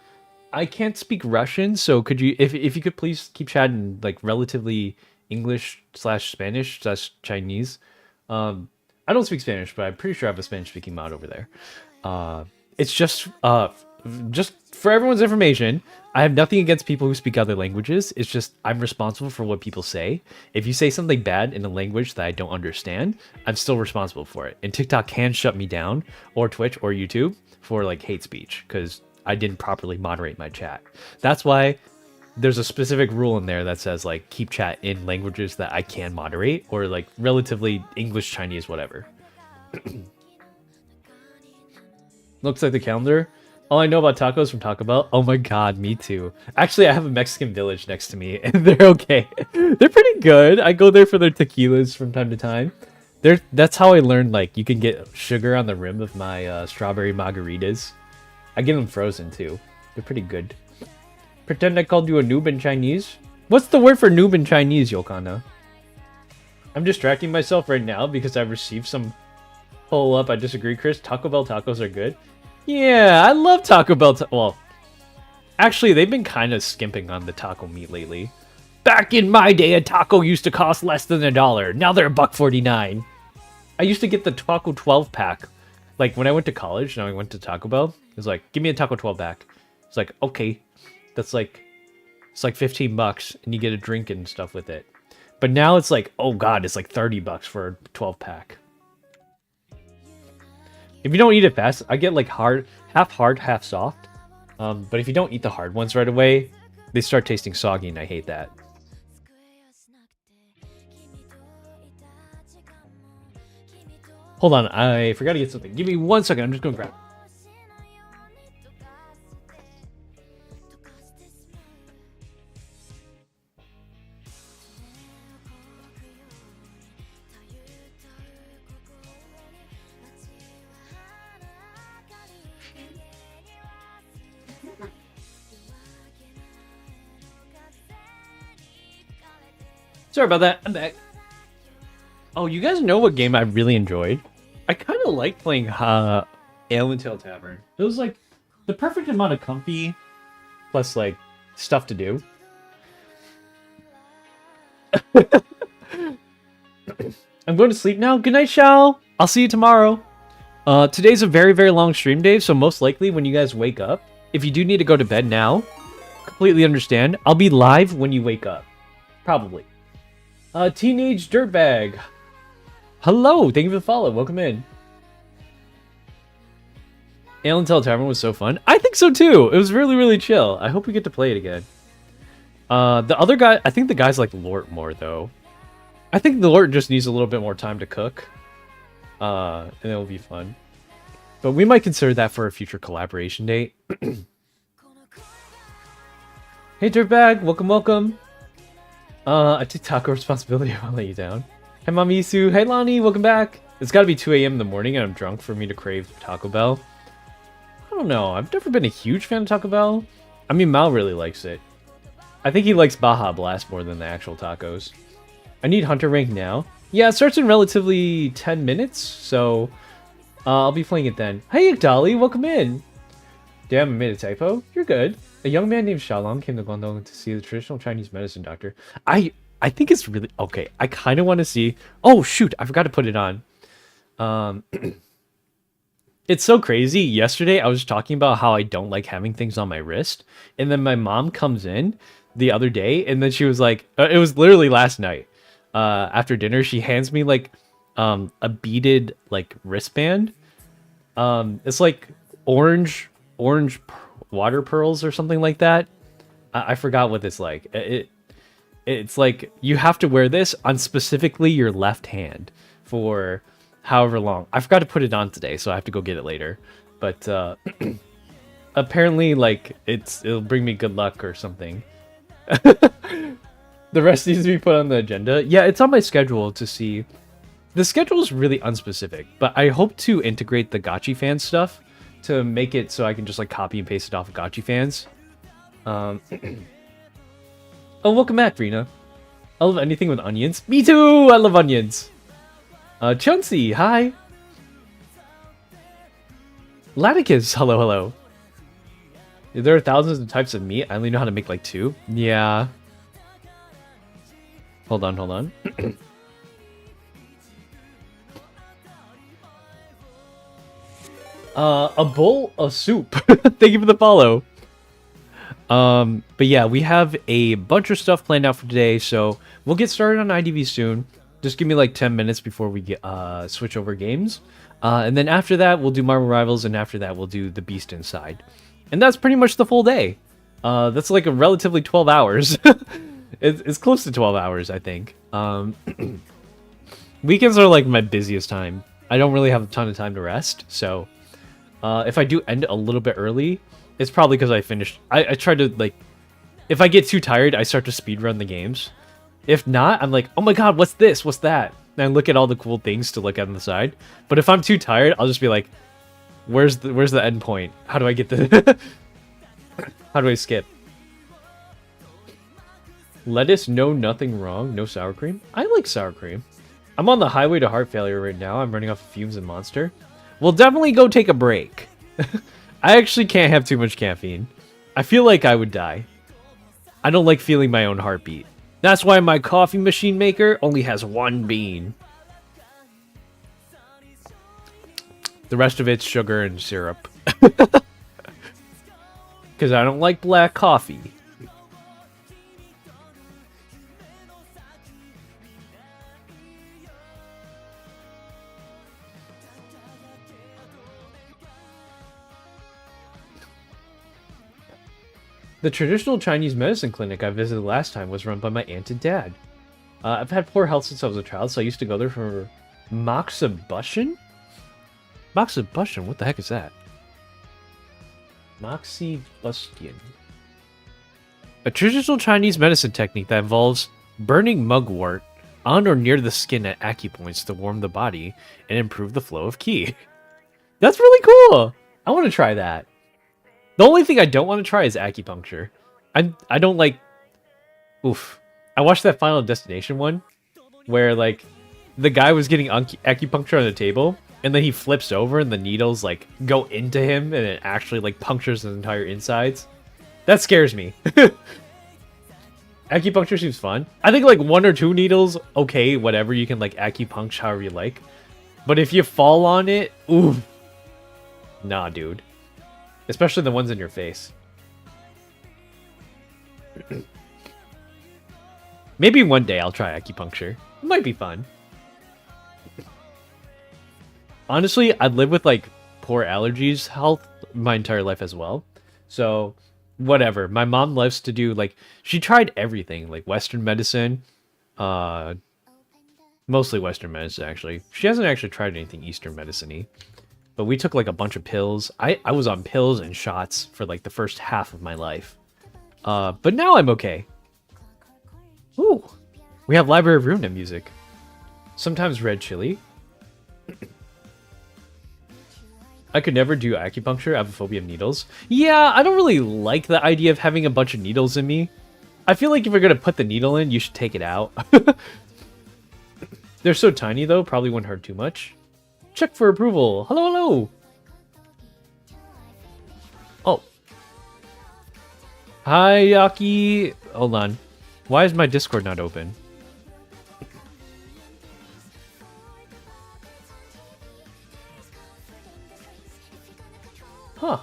I can't speak Russian, so could you, if you could please keep chatting like relatively English/Spanish/Chinese. I don't speak Spanish, but I'm pretty sure I have a Spanish-speaking mod over there. It's just for everyone's information, I have nothing against people who speak other languages. It's just I'm responsible for what people say. If you say something bad in a language that I don't understand, I'm still responsible for it. And TikTok can shut me down, or Twitch or YouTube, for like hate speech, because I didn't properly moderate my chat. That's why there's a specific rule in there that says like keep chat in languages that I can moderate, or like relatively English, Chinese, whatever. Looks like the calendar. All I know about tacos from Taco Bell. Oh my god, me too. Actually, I have a Mexican village next to me, and they're okay. They're pretty good. I go there for their tequilas from time to time. That's how I learned, like, you can get sugar on the rim of my strawberry margaritas. I get them frozen, too. They're pretty good. Pretend I called you a noob in Chinese? What's the word for noob in Chinese, Yokana? I'm distracting myself right now because I've received some... Pull up, I disagree, Chris. Taco Bell tacos are good. Yeah, I love Taco Bell. Well, actually, they've been kind of skimping on the taco meat lately. Back in my day, a taco used to cost less than $1. Now they're $1.49. I used to get the Taco 12 pack. Like, when I went to college and I went to Taco Bell, it was like, give me a Taco 12 pack. It's like, okay. That's like, it's like $15 and you get a drink and stuff with it. But now it's like, oh god, it's like $30 for a 12 pack. If you don't eat it fast, I get like hard, half soft. But if you don't eat the hard ones right away, they start tasting soggy and I hate that. Hold on, I forgot to get something. Give me 1 second, I'm just gonna grab it. Sorry about that, I'm back. Oh, you guys know what game I really enjoyed? I kind of like playing Ale & Tail Tavern. It was like the perfect amount of comfy, plus like stuff to do. I'm going to sleep now. Good night, Shao. I'll see you tomorrow. Today's a very, very long stream day, so most likely when you guys wake up, if you do need to go to bed now, completely understand. I'll be live when you wake up. Probably. Teenage Dirtbag. Hello, thank you for the follow. Welcome in. Ale & Tail Tavern was so fun. I think so too. It was really, really chill. I hope we get to play it again. The other guy, I think the guys like Lort more though. I think the Lort just needs a little bit more time to cook. And it'll be fun. But we might consider that for a future collaboration date. Hey Dirtbag, welcome, welcome. I take taco responsibility. I won't let you down. Hey Mami Isu. Hey Lonnie, welcome back. It's gotta be 2 a.m. in the morning and I'm drunk for me to crave Taco Bell. I don't know. I've never been a huge fan of Taco Bell. I mean, Mal really likes it. I think he likes Baja Blast more than the actual tacos. I need Hunter rank now. Yeah, it starts in relatively 10 minutes, so I'll be playing it then. Hey Dolly, welcome in. Damn, I made a typo. You're good. A young man named Xiaolong came to Guangdong to see the traditional Chinese medicine doctor. I think it's really... Okay, I kind of want to see... Oh, shoot, I forgot to put it on. It's so crazy. Yesterday, I was talking about how I don't like having things on my wrist. And then my mom comes in the other day, and then she was like... it was literally last night. After dinner, she hands me, like, a beaded, like, wristband. It's like orange water pearls or something like that. I forgot what it's like. It's like you have to wear this on specifically your left hand for however long. I forgot to put it on today, so I have to go get it later. But apparently, like, it'll bring me good luck or something. The rest needs to be put on the agenda. Yeah, it's on my schedule to see. The schedule is really unspecific, but I hope to integrate the Gachi fan stuff to make it so I can just like copy and paste it off of Gachi fans. Oh, welcome back, Rena. I love anything with onions. Me too! I love onions. Chauncey, hi. Laticus, hello, hello. There are thousands of types of meat. I only know how to make like 2. Yeah. Hold on. A bowl of soup. Thank you for the follow. But yeah, we have a bunch of stuff planned out for today, so we'll get started on IDV soon. Just give me like 10 minutes before we get switch over games. And then after that, we'll do Marvel Rivals, and after that, we'll do The Beast Inside. And that's pretty much the full day. That's like a relatively 12 hours. It's close to 12 hours, I think. Weekends are like my busiest time. I don't really have a ton of time to rest, so If I do end a little bit early, it's probably because I finished. I try to, like, if I get too tired, I start to speedrun the games. If not, I'm like, oh my god, what's this? What's that? And I look at all the cool things to look at on the side. But if I'm too tired, I'll just be like, where's the end point? How do I get the... How do I skip? Lettuce, no, nothing wrong. No sour cream. I like sour cream. I'm on the highway to heart failure right now. I'm running off of fumes and Monster. We'll definitely go take a break. I actually can't have too much caffeine. I feel like I would die. I don't like feeling my own heartbeat. That's why my coffee machine maker only has one bean. The rest of it's sugar and syrup. Because I don't like black coffee. The traditional Chinese medicine clinic I visited last time was run by my aunt and dad. I've had poor health since I was a child, so I used to go there for moxibustion? Moxibustion? What the heck is that? Moxibustion. A traditional Chinese medicine technique that involves burning mugwort on or near the skin at acupoints to warm the body and improve the flow of qi. That's really cool! I want to try that. The only thing I don't want to try is acupuncture. I don't like... Oof. I watched that Final Destination one, where, like, the guy was getting acupuncture on the table, and then he flips over and the needles, like, go into him, and it actually, like, punctures his entire insides. That scares me. Acupuncture seems fun. I think, like, 1 or 2 needles, okay, whatever, you can, like, acupuncture however you like. But if you fall on it, oof. Nah, dude. Especially the ones in your face. Maybe one day I'll try acupuncture. It might be fun. Honestly, I'd live with, like, poor allergies health my entire life as well. So, whatever. My mom loves to do, like, she tried everything. Like, Western medicine. Mostly Western medicine, actually. She hasn't actually tried anything Eastern medicine-y. But we took, like, a bunch of pills. I was on pills and shots for, like, the first half of my life. But now I'm okay. Ooh. We have Library of Runenet music. Sometimes red chili. I could never do acupuncture. I have a phobia of needles. Yeah, I don't really like the idea of having a bunch of needles in me. I feel like if you're going to put the needle in, you should take it out. They're so tiny, though. Probably wouldn't hurt too much. Check for approval. Hello, hello. Oh. Hi, Yaki. Hold on. Why is my Discord not open? Huh.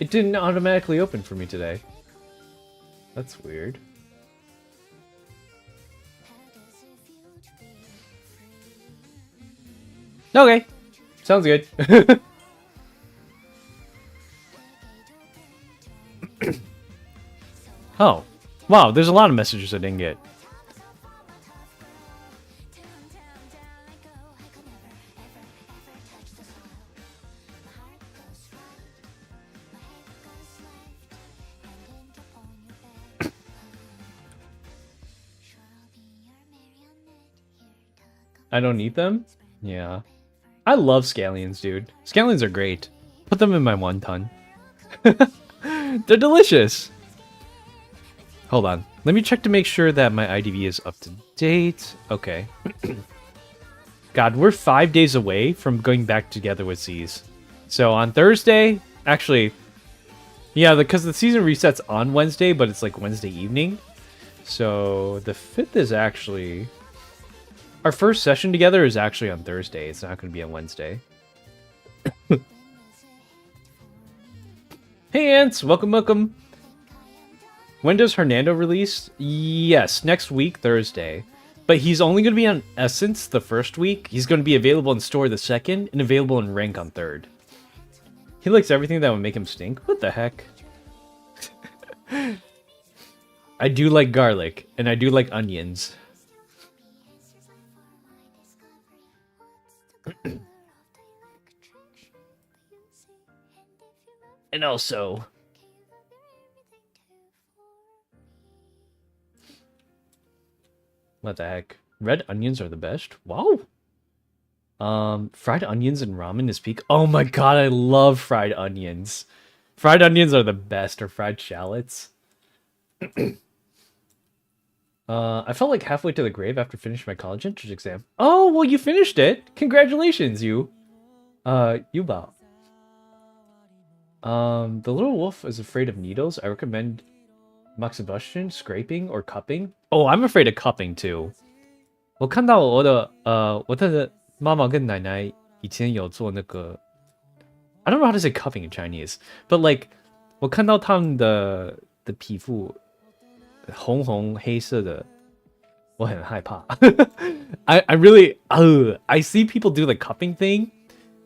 It didn't automatically open for me today. That's weird. Okay. Sounds good. Oh. Wow, there's a lot of messages I didn't get. I don't need them? Yeah. I love scallions, dude. Scallions are great. Put them in my wonton. They're delicious. Hold on. Let me check to make sure that my IDV is up to date. Okay. God, we're 5 days away from going back together with Z's. So on Thursday, actually, yeah, because the season resets on Wednesday, but it's like Wednesday evening. So the 5th is actually... Our first session together is actually on Thursday. It's not going to be on Wednesday. Hey, Ants! Welcome, welcome. When does Hernando release? Yes, next week, Thursday. But he's only going to be on Essence the first week. He's going to be available in store the second, and available in Rank on third. He likes everything that would make him stink. What the heck? I do like garlic, and I do like onions. And also, what the heck? Red onions are the best. Wow. Fried onions and ramen is peak. Oh my god, I love fried onions. Fried onions are the best, or fried shallots. I felt like halfway to the grave after finishing my college entrance exam. Oh, well, you finished it. Congratulations, you. Yuba. The little wolf is afraid of needles. I recommend moxibustion, scraping, or cupping. Oh, I'm afraid of cupping too. 我看到我的妈妈跟奶奶以前有做那个 I don't know how to say cupping in Chinese, but like 我看到他们的皮肤红红黑色的，我很害怕。I really I see people do the cupping thing,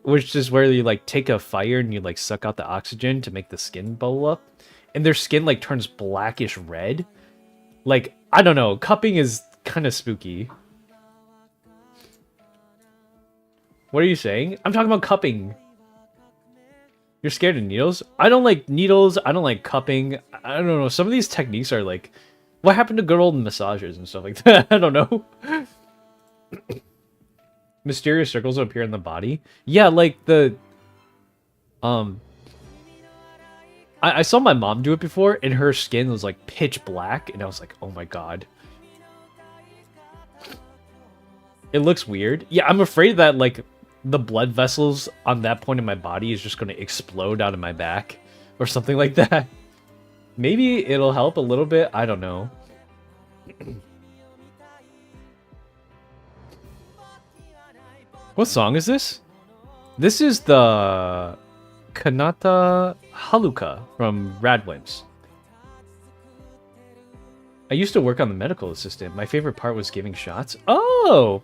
which is where you like take a fire and you like suck out the oxygen to make the skin bubble up, and their skin like turns blackish red. Like, I don't know, cupping is kind of spooky. What are you saying? I'm talking about cupping. You're scared of needles? I don't like needles. I don't like cupping. I don't know. Some of these techniques are like, what happened to good old massages and stuff like that? I don't know. Mysterious circles appear in the body. Yeah, like the... I saw my mom do it before, and her skin was like pitch black, and I was like, oh my god. It looks weird. Yeah, I'm afraid that like the blood vessels on that point in my body is just going to explode out of my back or something like that. Maybe it'll help a little bit. I don't know. What song is this? This is the Kanata Haluka from Radwimps. I used to work on the medical assistant. My favorite part was giving shots. Oh!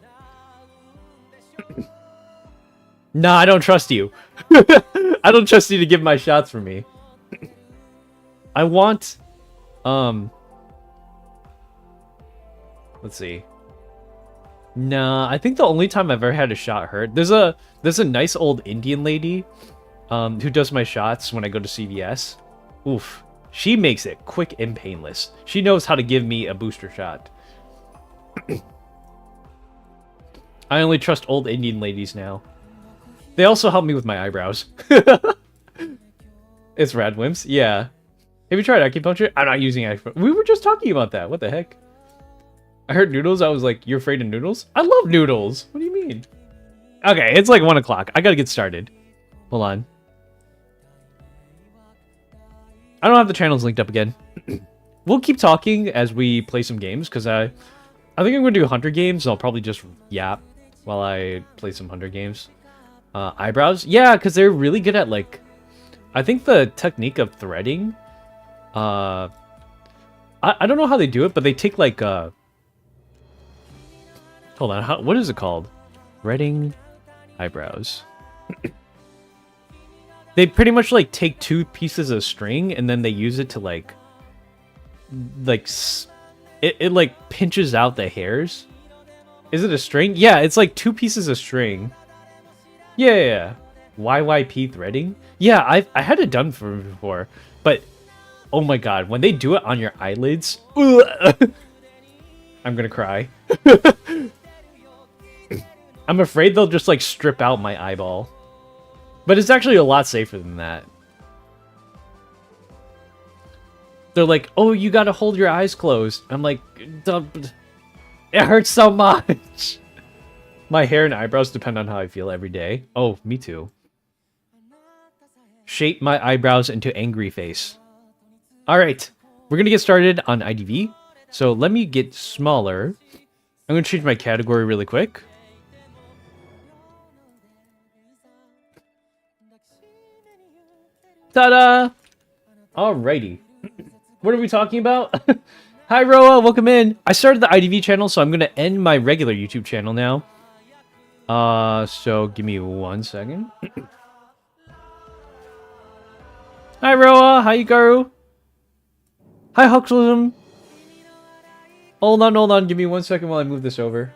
Nah, I don't trust you. I don't trust you to give my shots for me. I want... Let's see. Nah, I think the only time I've ever had a shot hurt... There's a nice old Indian lady who does my shots when I go to CVS. Oof. She makes it quick and painless. She knows how to give me a booster shot. I only trust old Indian ladies now. They also help me with my eyebrows. It's Radwimps, yeah. Have you tried acupuncture? I'm not using acupuncture. We were just talking about that. What the heck? I heard noodles. I was like, you're afraid of noodles? I love noodles. What do you mean? Okay, it's like 1 o'clock. I gotta get started. Hold on. I don't have the channels linked up again. We'll keep talking as we play some games, because I think I'm going to do Hunter games. I'll probably just yap while I play some Hunter games. Eyebrows? Yeah, because they're really good at, like... I think the technique of threading... I don't know how they do it, but they take, like, Hold on, what is it called? Threading eyebrows. They pretty much, like, take 2 pieces of string, and then they use it to, like... It like, pinches out the hairs. Is it a string? Yeah, it's, like, 2 pieces of string. Yeah. YYP threading? Yeah, I had it done for before, but... Oh my god, when they do it on your eyelids... I'm gonna cry. I'm afraid they'll just, like, strip out my eyeball. But it's actually a lot safer than that. They're like, oh, you gotta hold your eyes closed. I'm like, it hurts so much. My hair and eyebrows depend on how I feel every day. Oh, me too. Shape my eyebrows into angry face. Alright, we're gonna get started on IDV. So let me get smaller. I'm gonna change my category really quick. Ta-da! Alrighty. What are we talking about? Hi, Roa. Welcome in. I started the IDV channel, so I'm going to end my regular YouTube channel now. So give me 1 second. Hi, Roa. Hi, Garu. Hi, Huxlism. Hold on. Give me 1 second while I move this over.